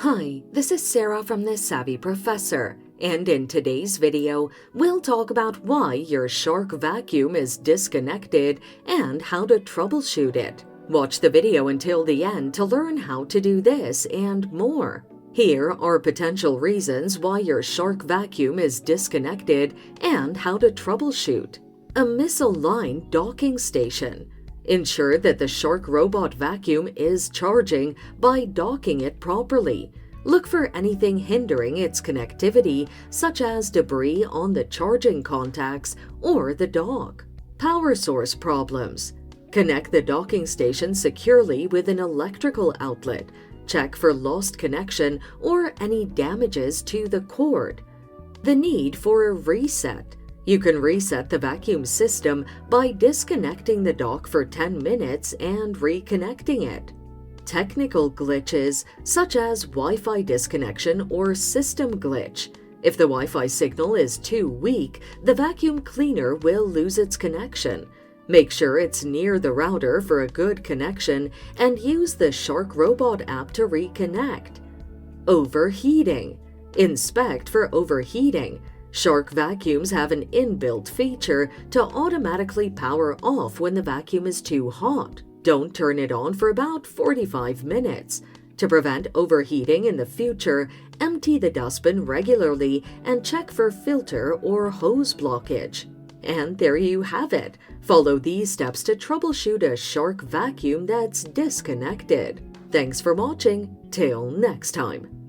Hi, this is Sarah from The Savvy Professor, and in today's video, we'll talk about why your shark vacuum is disconnected and how to troubleshoot it. Watch the video until the end to learn how to do this and more. Here are potential reasons why your shark vacuum is disconnected and how to troubleshoot. A misaligned docking station. Ensure that the Shark robot vacuum is charging by docking it properly. Look for anything hindering its connectivity, such as debris on the charging contacts or the dock. Power source problems. Connect the docking station securely with an electrical outlet. Check for lost connection or any damages to the cord. The need for a reset. You can reset the vacuum system by disconnecting the dock for 10 minutes and reconnecting it. Technical glitches, such as Wi-Fi disconnection or system glitch. If the Wi-Fi signal is too weak, the vacuum cleaner will lose its connection. Make sure it's near the router for a good connection and use the Shark Robot app to reconnect. Overheating. Inspect for overheating. Shark vacuums have an inbuilt feature to automatically power off when the vacuum is too hot. Don't turn it on for about 45 minutes. To prevent overheating in the future, empty the dustbin regularly and check for filter or hose blockage. And there you have it. Follow these steps to troubleshoot a Shark vacuum that's disconnected. Thanks for watching. Till next time.